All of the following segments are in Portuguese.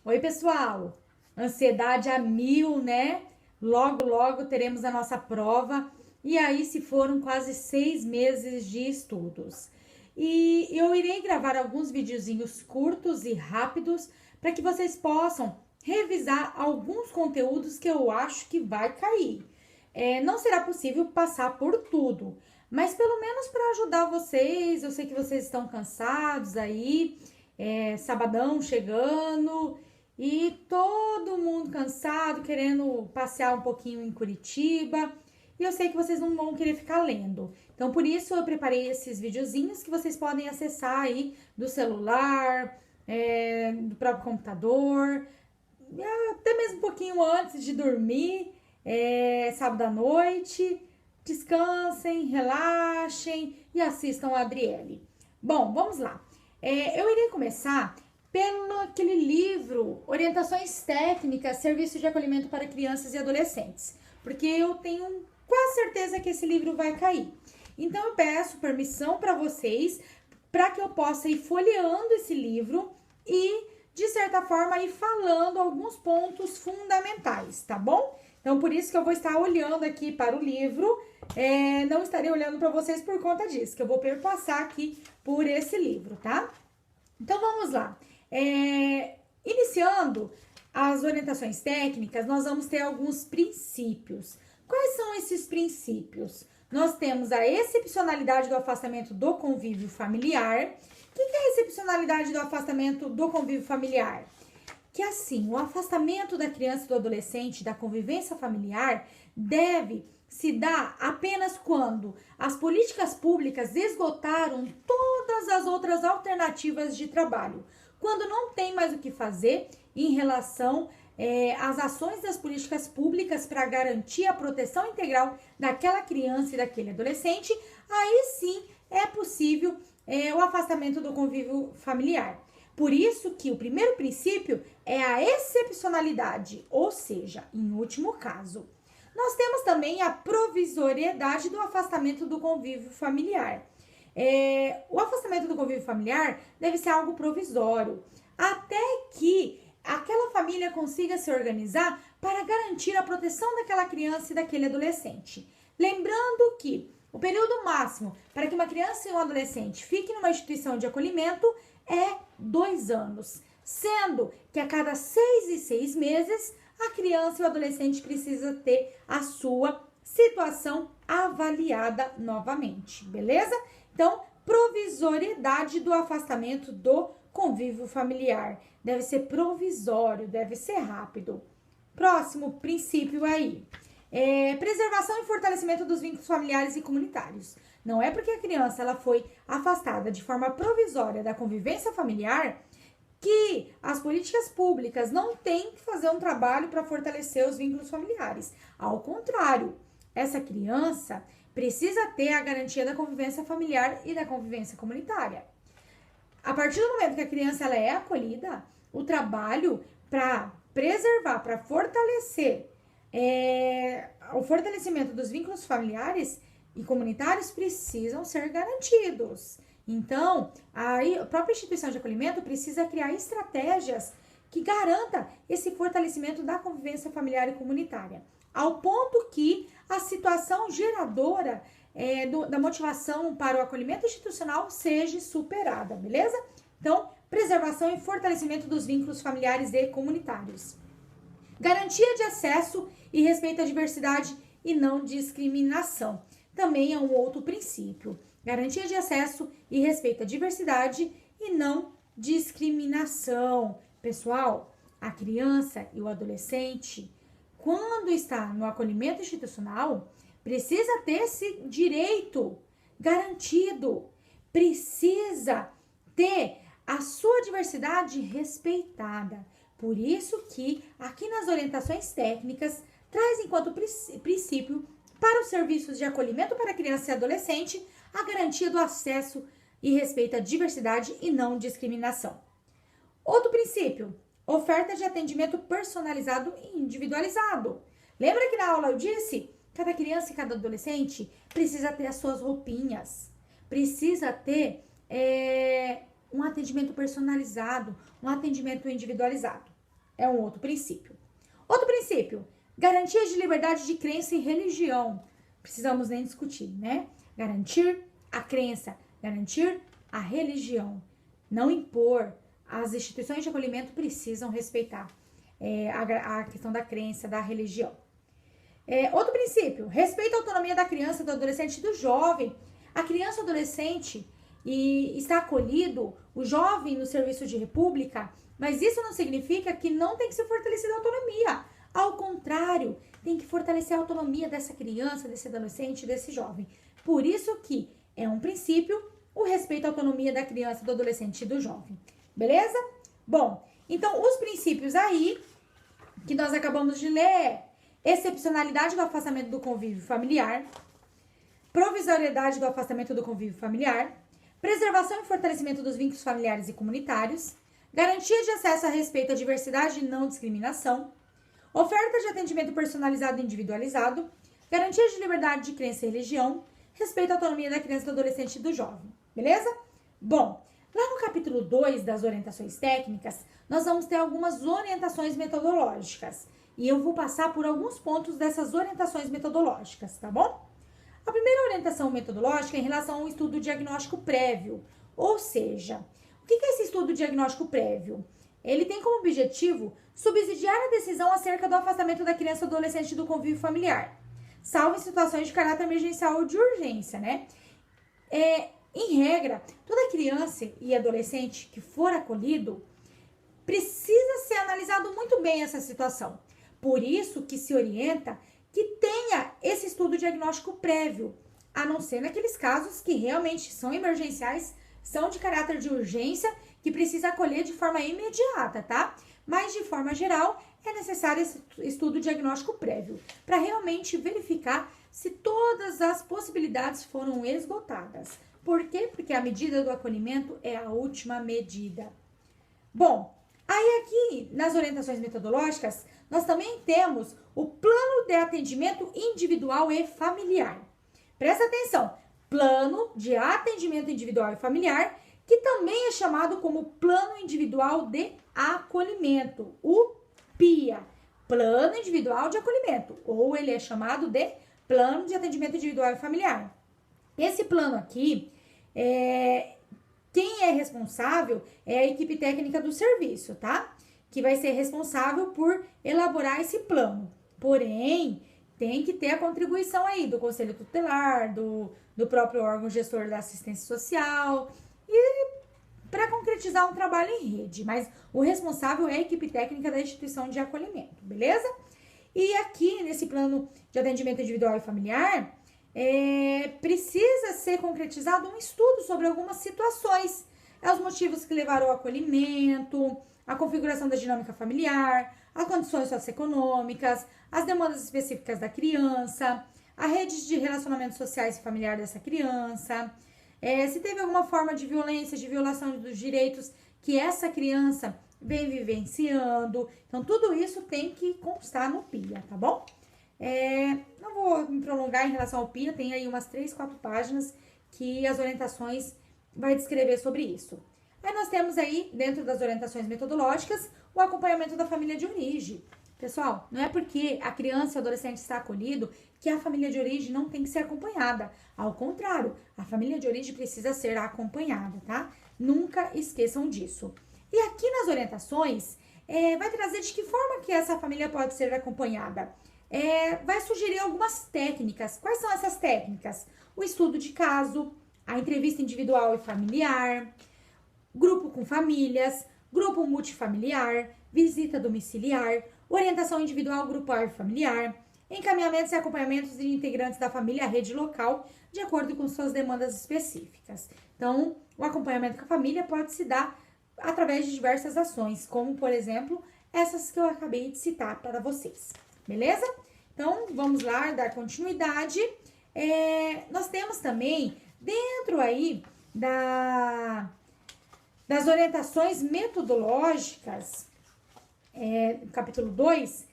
Oi, pessoal! Ansiedade a mil, né? Logo teremos a nossa prova. E aí se foram quase 6 meses de estudos. E eu irei gravar alguns videozinhos curtos e rápidos para que vocês possam revisar alguns conteúdos que eu acho que vai cair. Não será possível passar por tudo, mas pelo menos para ajudar vocês. Eu sei que vocês estão cansados aí, sabadão chegando e todo mundo cansado, querendo passear um pouquinho em Curitiba. E eu sei que vocês não vão querer ficar lendo. Então, por isso, eu preparei esses videozinhos que vocês podem acessar aí do celular, do próprio computador, até mesmo um pouquinho antes de dormir, sábado à noite. Descansem, relaxem e assistam a Adriele. Bom, vamos lá. Eu irei começar pelo aquele livro Orientações Técnicas, Serviço de Acolhimento para Crianças e Adolescentes, porque eu tenho quase certeza que esse livro vai cair. Então eu peço permissão para vocês para que eu possa ir folheando esse livro e, de certa forma, ir falando alguns pontos fundamentais, tá bom? Então, por isso que eu vou estar olhando aqui para o livro, não estarei olhando para vocês por conta disso, que eu vou perpassar aqui por esse livro, tá? Então, vamos lá. Iniciando as orientações técnicas, nós vamos ter alguns princípios. Quais são esses princípios? Nós temos a excepcionalidade do afastamento do convívio familiar. O que é a excepcionalidade do afastamento do convívio familiar? Que assim, o afastamento da criança e do adolescente da convivência familiar deve se dar apenas quando as políticas públicas esgotaram todas as outras alternativas de trabalho, quando não tem mais o que fazer em relação às ações das políticas públicas para garantir a proteção integral daquela criança e daquele adolescente, aí sim é possível o afastamento do convívio familiar. Por isso que o primeiro princípio é a excepcionalidade, ou seja, em último caso. Nós temos também a provisoriedade do afastamento do convívio familiar. O afastamento do convívio familiar deve ser algo provisório, até que aquela família consiga se organizar para garantir a proteção daquela criança e daquele adolescente. Lembrando que o período máximo para que uma criança e um adolescente fiquem numa instituição de acolhimento é 2 anos, sendo que a cada 6 e 6 meses a criança e o adolescente precisa ter a sua situação avaliada novamente, beleza? Então, provisoriedade do afastamento do convívio familiar. Deve ser provisório, deve ser rápido. Próximo princípio aí. Preservação e fortalecimento dos vínculos familiares e comunitários. Não é porque a criança ela foi afastada de forma provisória da convivência familiar que as políticas públicas não têm que fazer um trabalho para fortalecer os vínculos familiares. Ao contrário, essa criança precisa ter a garantia da convivência familiar e da convivência comunitária. A partir do momento que a criança ela é acolhida, o trabalho para preservar, para fortalecer o fortalecimento dos vínculos familiares e comunitários precisam ser garantidos. Então, a própria instituição de acolhimento precisa criar estratégias que garanta esse fortalecimento da convivência familiar e comunitária, ao ponto que a situação geradora da motivação para o acolhimento institucional seja superada, beleza? Então, preservação e fortalecimento dos vínculos familiares e comunitários. Garantia de acesso e respeito à diversidade e não discriminação. Também é um outro princípio. Garantia de acesso e respeito à diversidade e não discriminação. Pessoal, a criança e o adolescente, quando está no acolhimento institucional, precisa ter esse direito garantido. Precisa ter a sua diversidade respeitada. Por isso que aqui nas orientações técnicas traz enquanto princípio para os serviços de acolhimento para criança e adolescente a garantia do acesso e respeito à diversidade e não discriminação. Outro princípio, oferta de atendimento personalizado e individualizado. Lembra que na aula eu disse? Cada criança e cada adolescente precisa ter as suas roupinhas, precisa ter um atendimento personalizado, um atendimento individualizado. é um outro princípio. Outro princípio, garantia de liberdade de crença e religião. Precisamos nem discutir, né? Garantir a crença, garantir a religião. Não impor. As instituições de acolhimento precisam respeitar a questão da crença, da religião. Outro princípio, respeito à autonomia da criança, do adolescente e do jovem. A criança, adolescente está acolhido, o jovem no serviço de república, mas isso não significa que não tem que ser fortalecida a autonomia. Ao contrário, tem que fortalecer a autonomia dessa criança, desse adolescente, desse jovem. Por isso que é um princípio o respeito à autonomia da criança, do adolescente e do jovem. Beleza? Bom, então os princípios aí que nós acabamos de ler é excepcionalidade do afastamento do convívio familiar, provisoriedade do afastamento do convívio familiar, preservação e fortalecimento dos vínculos familiares e comunitários, garantia de acesso a respeito à diversidade e não discriminação, oferta de atendimento personalizado e individualizado, garantia de liberdade de crença e religião, respeito à autonomia da criança, do adolescente e do jovem. Beleza? Bom, lá no capítulo 2 das orientações técnicas, nós vamos ter algumas orientações metodológicas. E eu vou passar por alguns pontos dessas orientações metodológicas, tá bom? A primeira orientação metodológica é em relação ao estudo diagnóstico prévio. Ou seja, o que é esse estudo diagnóstico prévio? Ele tem como objetivo subsidiar a decisão acerca do afastamento da criança ou adolescente do convívio familiar, salvo em situações de caráter emergencial ou de urgência, né? Em regra, toda criança e adolescente que for acolhido precisa ser analisado muito bem essa situação. Por isso que se orienta que tenha esse estudo diagnóstico prévio, a não ser naqueles casos que realmente são emergenciais, são de caráter de urgência, que precisa acolher de forma imediata, tá? Mas, de forma geral, é necessário esse estudo diagnóstico prévio, para realmente verificar se todas as possibilidades foram esgotadas. Por quê? Porque a medida do acolhimento é a última medida. Bom, aí aqui, nas orientações metodológicas, nós também temos o plano de atendimento individual e familiar. Presta atenção, plano de atendimento individual e familiar, que também é chamado como plano individual de acolhimento, o PIA, plano individual de acolhimento, ou ele é chamado de plano de atendimento individual e familiar. Esse plano aqui, quem é responsável é a equipe técnica do serviço, tá? Que vai ser responsável por elaborar esse plano. Porém, tem que ter a contribuição aí do conselho tutelar, do próprio órgão gestor da assistência social e para concretizar um trabalho em rede. Mas o responsável é a equipe técnica da instituição de acolhimento, beleza? E aqui, nesse plano de atendimento individual e familiar, precisa ser concretizado um estudo sobre algumas situações. Os motivos que levaram ao acolhimento, a configuração da dinâmica familiar, as condições socioeconômicas, as demandas específicas da criança, a rede de relacionamentos sociais e familiar dessa criança, se teve alguma forma de violência, de violação dos direitos que essa criança vem vivenciando. Então, tudo isso tem que constar no PIA, tá bom? Não vou me prolongar em relação ao PIA, tem aí umas 3, 4 páginas que as orientações vai descrever sobre isso. Aí nós temos aí, dentro das orientações metodológicas, o acompanhamento da família de origem. Pessoal, não é porque a criança e o adolescente está acolhido que a família de origem não tem que ser acompanhada. Ao contrário, a família de origem precisa ser acompanhada, tá? Nunca esqueçam disso. E aqui nas orientações, vai trazer de que forma que essa família pode ser acompanhada. Vai sugerir algumas técnicas. Quais são essas técnicas? O estudo de caso, a entrevista individual e familiar, grupo com famílias, grupo multifamiliar, visita domiciliar, orientação individual, grupal e familiar, encaminhamentos e acompanhamentos de integrantes da família à rede local, de acordo com suas demandas específicas. Então, o acompanhamento com a família pode se dar através de diversas ações, como, por exemplo, essas que eu acabei de citar para vocês. Beleza? Então, vamos lá, dar continuidade. Nós temos também, dentro aí das orientações metodológicas, capítulo 2,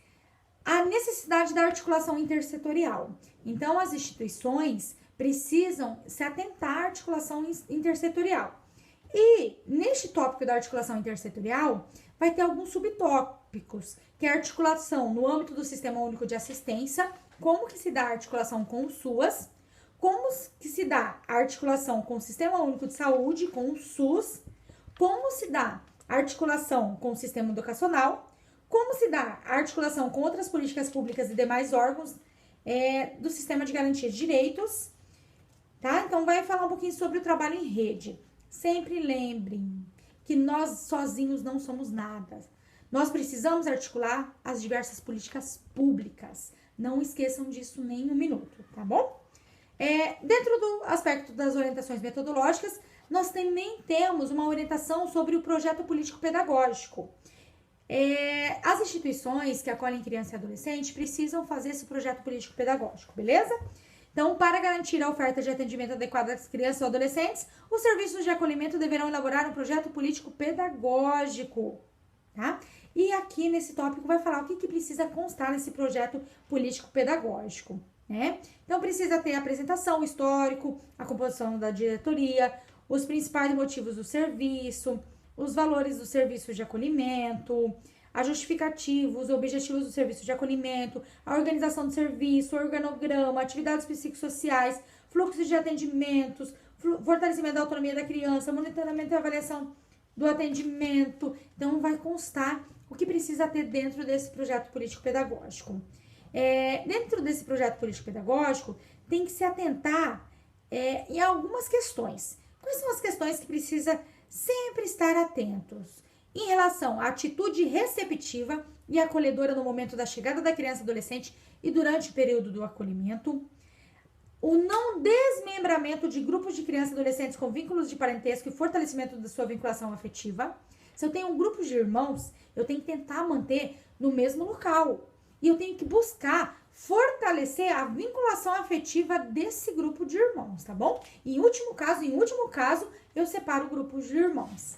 a necessidade da articulação intersetorial. Então, as instituições precisam se atentar à articulação intersetorial. E, neste tópico da articulação intersetorial, vai ter alguns subtópicos, que é a articulação no âmbito do Sistema Único de Assistência, como que se dá a articulação com o SUAS, como que se dá a articulação com o Sistema Único de Saúde, com o SUS, como se dá a articulação com o sistema educacional, como se dá a articulação com outras políticas públicas e demais órgãos do sistema de garantia de direitos, tá? Então, vai falar um pouquinho sobre o trabalho em rede. Sempre lembrem que nós sozinhos não somos nada. Nós precisamos articular as diversas políticas públicas. Não esqueçam disso nem um minuto, tá bom? Dentro do aspecto das orientações metodológicas, nós também temos uma orientação sobre o projeto político-pedagógico. As instituições que acolhem criança e adolescente precisam fazer esse projeto político-pedagógico, beleza? Então, para garantir a oferta de atendimento adequado às crianças ou adolescentes, os serviços de acolhimento deverão elaborar um projeto político-pedagógico, tá? E aqui nesse tópico vai falar o que precisa constar nesse projeto político-pedagógico, né? Então, precisa ter a apresentação, o histórico, a composição da diretoria, os principais motivos do serviço, os valores do serviço de acolhimento, a justificativa, os objetivos do serviço de acolhimento, a organização do serviço, organograma, atividades psicossociais, fluxos de atendimentos, fortalecimento da autonomia da criança, monitoramento e avaliação do atendimento. Então, vai constar o que precisa ter dentro desse projeto político-pedagógico. Dentro desse projeto político-pedagógico, tem que se atentar em algumas questões. Quais são as questões que precisa sempre estar atentos? Em relação à atitude receptiva e acolhedora no momento da chegada da criança e adolescente e durante o período do acolhimento, o não desmembramento de grupos de crianças e adolescentes com vínculos de parentesco e fortalecimento da sua vinculação afetiva. Se eu tenho um grupo de irmãos, eu tenho que tentar manter no mesmo local. E eu tenho que buscar fortalecer a vinculação afetiva desse grupo de irmãos, tá bom? Em último caso, eu separo grupos de irmãos.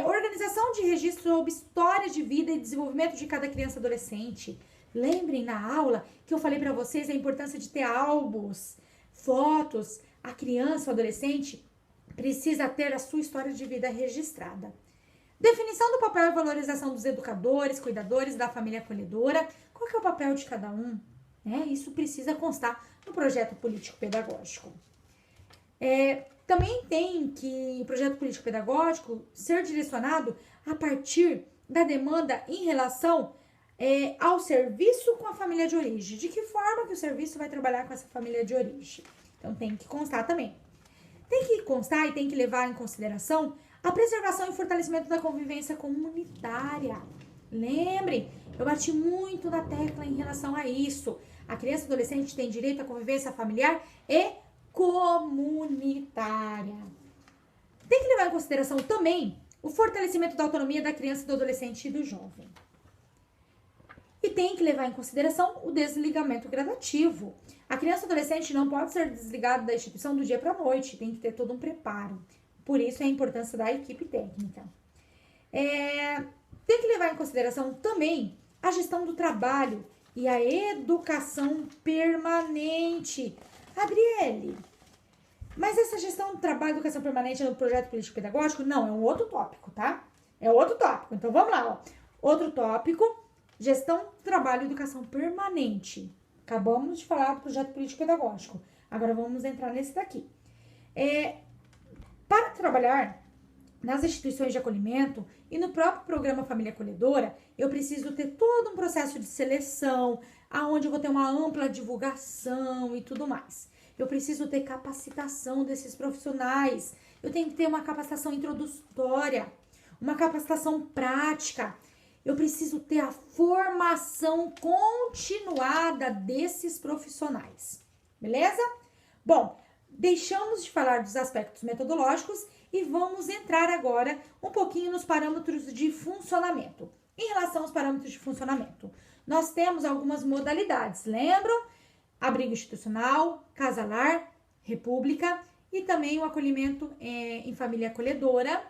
Organização de registro sobre história de vida e desenvolvimento de cada criança e adolescente. Lembrem na aula que eu falei para vocês a importância de ter álbuns, fotos. A criança ou adolescente precisa ter a sua história de vida registrada. Definição do papel e valorização dos educadores, cuidadores da família acolhedora. Qual que é o papel de cada um? Isso precisa constar no projeto político-pedagógico. Também tem que o projeto político-pedagógico ser direcionado a partir da demanda em relação ao serviço com a família de origem. De que forma que o serviço vai trabalhar com essa família de origem? Então, tem que constar também. Tem que constar e tem que levar em consideração a preservação e fortalecimento da convivência comunitária. Lembrem, eu bati muito na tecla em relação a isso. A criança e adolescente tem direito à convivência familiar e comunitária. Tem que levar em consideração também o fortalecimento da autonomia da criança, do adolescente e do jovem. E tem que levar em consideração o desligamento gradativo. A criança e adolescente não pode ser desligada da instituição do dia para a noite, tem que ter todo um preparo. Por isso, a importância da equipe técnica. Tem que levar em consideração também a gestão do trabalho e a educação permanente. Adriele, mas essa gestão do trabalho e educação permanente no projeto político-pedagógico? Não, é um outro tópico, tá? É outro tópico. Então, vamos lá. Outro tópico, gestão do trabalho e educação permanente. Acabamos de falar do projeto político-pedagógico. Agora, vamos entrar nesse daqui. Para trabalhar nas instituições de acolhimento e no próprio programa Família Acolhedora, eu preciso ter todo um processo de seleção, aonde eu vou ter uma ampla divulgação e tudo mais. Eu preciso ter capacitação desses profissionais, eu tenho que ter uma capacitação introdutória, uma capacitação prática, eu preciso ter a formação continuada desses profissionais, beleza? Bom, deixamos de falar dos aspectos metodológicos e vamos entrar agora um pouquinho nos parâmetros de funcionamento. Em relação aos parâmetros de funcionamento, nós temos algumas modalidades, lembram? Abrigo institucional, casa-lar, república e também o acolhimento em família acolhedora.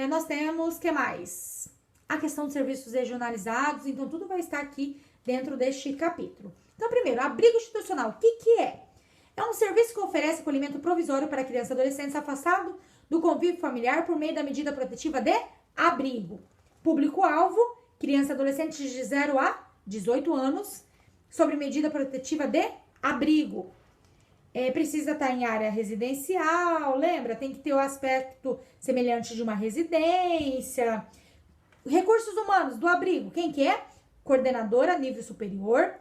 Nós temos, o que mais? A questão de serviços regionalizados, então tudo vai estar aqui dentro deste capítulo. Então, primeiro, abrigo institucional, o que é? É um serviço que oferece acolhimento provisório para crianças e adolescentes afastados do convívio familiar por meio da medida protetiva de abrigo. Público-alvo, criança e adolescente de 0 a 18 anos, sobre medida protetiva de abrigo. Precisa estar em área residencial, lembra? Tem que ter o aspecto semelhante de uma residência. Recursos humanos do abrigo, quem que é? Coordenadora, nível superior,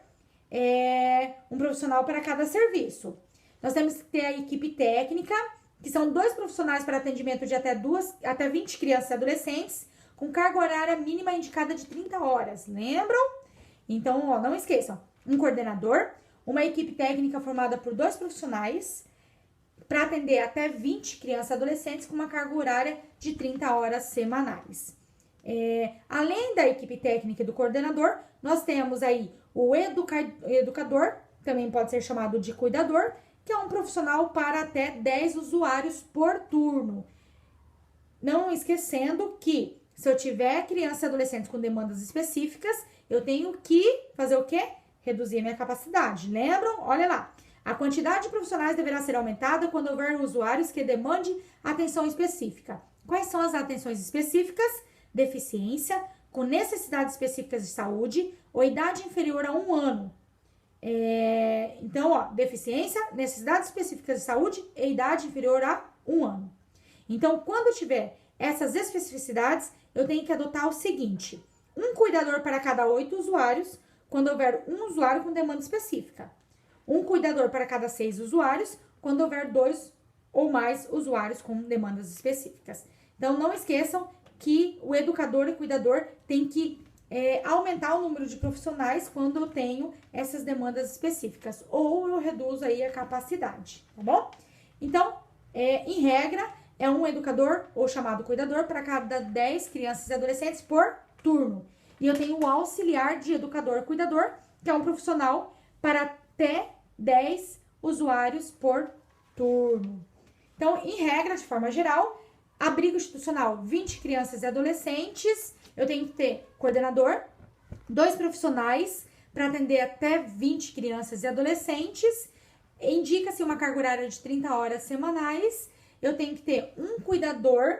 um profissional para cada serviço. Nós temos que ter a equipe técnica, que são 2 profissionais para atendimento de até 20 crianças e adolescentes, com carga horária mínima indicada de 30 horas, lembram? Então, não esqueçam, um coordenador, uma equipe técnica formada por 2 profissionais para atender até 20 crianças e adolescentes com uma carga horária de 30 horas semanais. Além da equipe técnica e do coordenador, nós temos aí o educador, também pode ser chamado de cuidador, que é um profissional para até 10 usuários por turno. Não esquecendo que, se eu tiver crianças e adolescentes com demandas específicas, eu tenho que fazer o quê? Reduzir a minha capacidade. Lembram? Olha lá. A quantidade de profissionais deverá ser aumentada quando houver usuários que demandem atenção específica. Quais são as atenções específicas? Deficiência, com necessidades específicas de saúde ou idade inferior a 1 ano. Então, deficiência, necessidades específicas de saúde e idade inferior a 1 ano. Então, quando eu tiver essas especificidades, eu tenho que adotar o seguinte: um cuidador para cada 8 usuários, quando houver um usuário com demanda específica. Um cuidador para cada 6 usuários, quando houver 2 ou mais usuários com demandas específicas. Então, não esqueçam que o educador e cuidador tem que aumentar o número de profissionais quando eu tenho essas demandas específicas, ou eu reduzo aí a capacidade, tá bom? Então, em regra, é um educador ou chamado cuidador para cada 10 crianças e adolescentes por turno. E eu tenho o auxiliar de educador-cuidador, que é um profissional para até 10 usuários por turno. Então, em regra, de forma geral, abrigo institucional, 20 crianças e adolescentes, eu tenho que ter coordenador, 2 profissionais para atender até 20 crianças e adolescentes, indica-se uma carga horária de 30 horas semanais, eu tenho que ter um cuidador,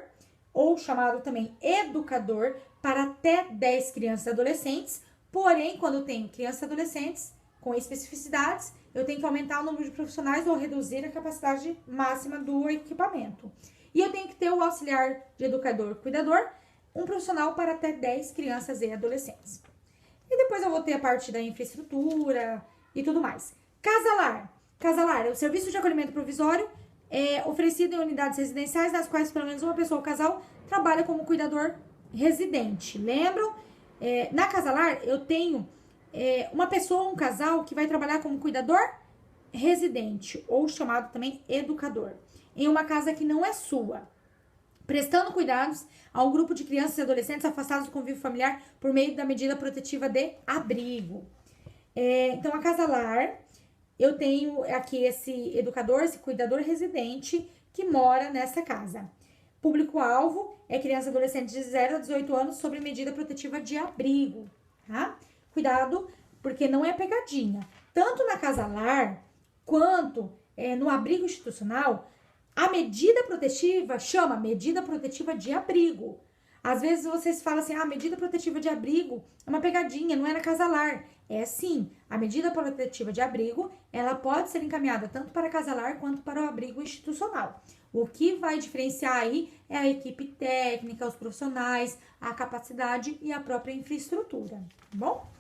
ou chamado também educador, para até 10 crianças e adolescentes, porém, quando eu tenho crianças e adolescentes com especificidades, eu tenho que aumentar o número de profissionais ou reduzir a capacidade máxima do equipamento. E eu tenho que ter o auxiliar de educador-cuidador, um profissional para até 10 crianças e adolescentes. E depois eu vou ter a parte da infraestrutura e tudo mais. Casa-lar. Casa-lar é o serviço de acolhimento provisório oferecido em unidades residenciais, nas quais pelo menos uma pessoa ou casal trabalha como cuidador residente. Lembram? Na casa-lar eu tenho uma pessoa ou um casal que vai trabalhar como cuidador residente, ou chamado também educador, em uma casa que não é sua, prestando cuidados a um grupo de crianças e adolescentes afastados do convívio familiar por meio da medida protetiva de abrigo. Então, a casa-lar, eu tenho aqui esse educador, esse cuidador residente que mora nessa casa. Público-alvo é criança e adolescente de 0 a 18 anos sob medida protetiva de abrigo, tá? Cuidado, porque não é pegadinha. Tanto na casa-lar quanto no abrigo institucional, a medida protetiva chama medida protetiva de abrigo. Às vezes vocês falam assim, medida protetiva de abrigo é uma pegadinha, não é na casa-lar. É sim, a medida protetiva de abrigo, ela pode ser encaminhada tanto para casa-lar quanto para o abrigo institucional. O que vai diferenciar aí é a equipe técnica, os profissionais, a capacidade e a própria infraestrutura, tá bom?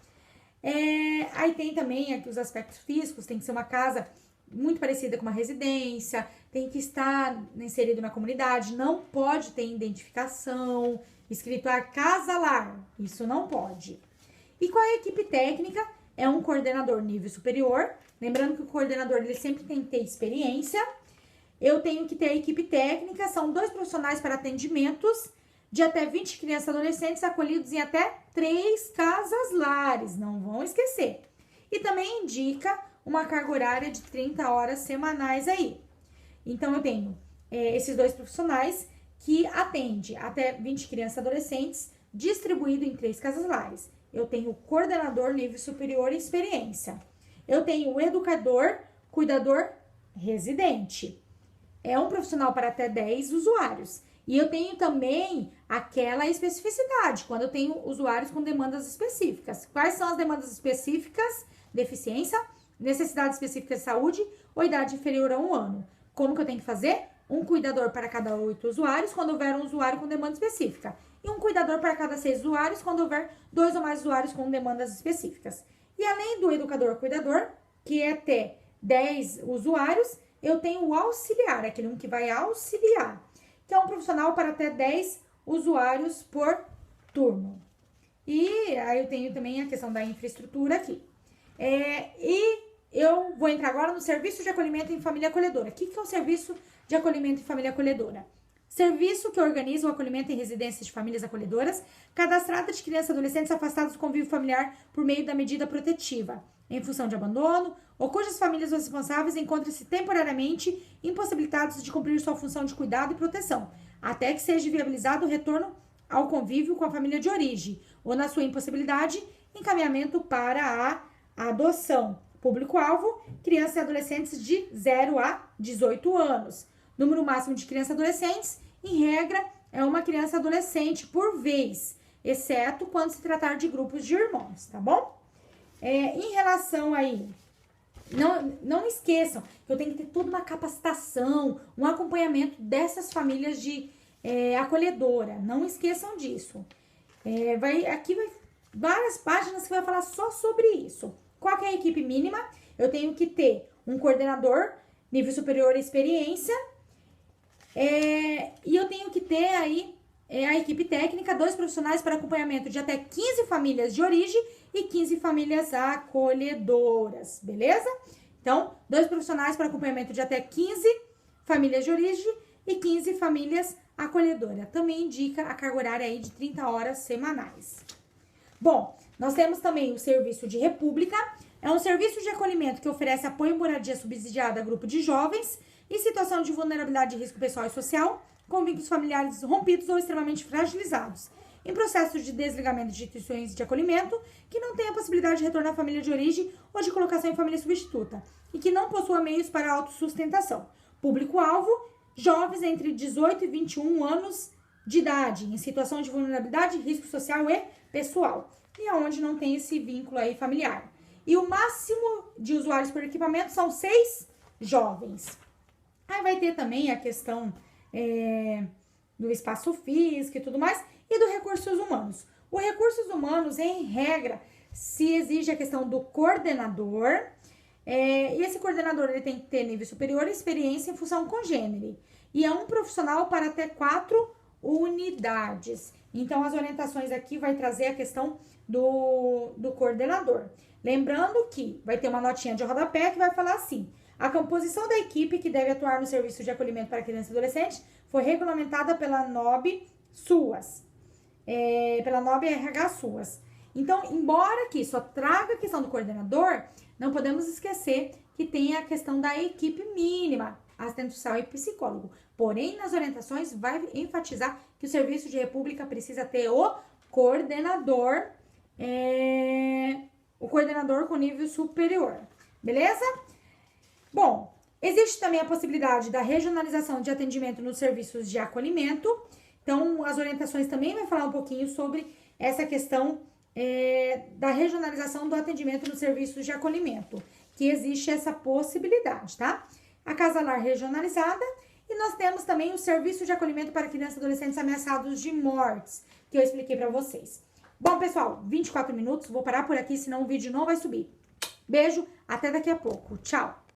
Aí tem também aqui os aspectos físicos, tem que ser uma casa muito parecida com uma residência, tem que estar inserido na comunidade, não pode ter identificação, escrito casa-lar, isso não pode. E qual é a equipe técnica? É um coordenador nível superior, lembrando que o coordenador ele sempre tem que ter experiência. Eu tenho que ter a equipe técnica, são 2 profissionais para atendimentos de até 20 crianças e adolescentes acolhidos em até 3 casas-lares, não vão esquecer. E também indica uma carga horária de 30 horas semanais aí. Então, eu tenho esses 2 profissionais que atendem até 20 crianças e adolescentes distribuído em 3 casas-lares. Eu tenho o coordenador nível superior e experiência. Eu tenho o educador, cuidador residente. É um profissional para até 10 usuários. E eu tenho também aquela especificidade, quando eu tenho usuários com demandas específicas. Quais são as demandas específicas? Deficiência, necessidade específica de saúde ou idade inferior a 1 ano. Como que eu tenho que fazer? Um cuidador para cada 8 usuários, quando houver um usuário com demanda específica. E um cuidador para cada 6 usuários, quando houver 2 ou mais usuários com demandas específicas. E além do educador-cuidador, que é até 10 usuários, eu tenho o auxiliar, aquele um que vai auxiliar, que é um profissional para até 10 usuários por turno. E aí eu tenho também a questão da infraestrutura aqui. E eu vou entrar agora no serviço de acolhimento em família acolhedora. O que é o serviço de acolhimento em família acolhedora? Serviço que organiza o acolhimento em residências de famílias acolhedoras, cadastrada de crianças e adolescentes afastados do convívio familiar por meio da medida protetiva, em função de abandono, ou cujas famílias responsáveis encontram-se temporariamente impossibilitados de cumprir sua função de cuidado e proteção, até que seja viabilizado o retorno ao convívio com a família de origem, ou na sua impossibilidade, encaminhamento para a adoção. Público-alvo, crianças e adolescentes de 0 a 18 anos. Número máximo de crianças e adolescentes, em regra, é uma criança e adolescente por vez, exceto quando se tratar de grupos de irmãos, tá bom? Em relação aí, não esqueçam que eu tenho que ter toda uma capacitação, um acompanhamento dessas famílias de acolhedora. Não esqueçam disso. Aqui vai várias páginas que vai falar só sobre isso. Qual que é a equipe mínima? Eu tenho que ter um coordenador, nível superior à experiência, e eu tenho que ter aí a equipe técnica, 2 profissionais para acompanhamento de até 15 famílias de origem e 15 famílias acolhedoras, beleza? Então, 2 profissionais para acompanhamento de até 15 famílias de origem e 15 famílias acolhedoras. Também indica a carga horária aí de 30 horas semanais. Bom, nós temos também o serviço de república, é um serviço de acolhimento que oferece apoio e moradia subsidiada a grupo de jovens em situação de vulnerabilidade de risco pessoal e social, com vínculos familiares rompidos ou extremamente fragilizados, em processo de desligamento de instituições de acolhimento, que não tenha possibilidade de retorno à família de origem ou de colocação em família substituta, e que não possua meios para autossustentação. Público-alvo, jovens entre 18 e 21 anos de idade, em situação de vulnerabilidade, risco social e pessoal, e aonde não tem esse vínculo aí familiar. E o máximo de usuários por equipamento são 6 jovens. Aí vai ter também a questão do espaço físico e tudo mais, e do recursos humanos. O recursos humanos, em regra, se exige a questão do coordenador, e esse coordenador ele tem que ter nível superior e experiência em função congênere. E é um profissional para até 4 unidades. Então, as orientações aqui vai trazer a questão do coordenador. Lembrando que vai ter uma notinha de rodapé que vai falar assim: a composição da equipe que deve atuar no serviço de acolhimento para crianças e adolescentes foi regulamentada pela NOB SUAS, pela NOB RH SUAS. Então, embora aqui só traga a questão do coordenador, não podemos esquecer que tem a questão da equipe mínima, assistente social e psicólogo. Porém, nas orientações vai enfatizar que o serviço de república precisa ter o coordenador com nível superior, beleza? Bom, existe também a possibilidade da regionalização de atendimento nos serviços de acolhimento. Então, as orientações também vai falar um pouquinho sobre essa questão da regionalização do atendimento nos serviços de acolhimento, que existe essa possibilidade, tá? A Casa Lar regionalizada, e nós temos também o serviço de acolhimento para crianças e adolescentes ameaçados de mortes, que eu expliquei para vocês. Bom, pessoal, 24 minutos, vou parar por aqui, senão o vídeo não vai subir. Beijo, até daqui a pouco. Tchau!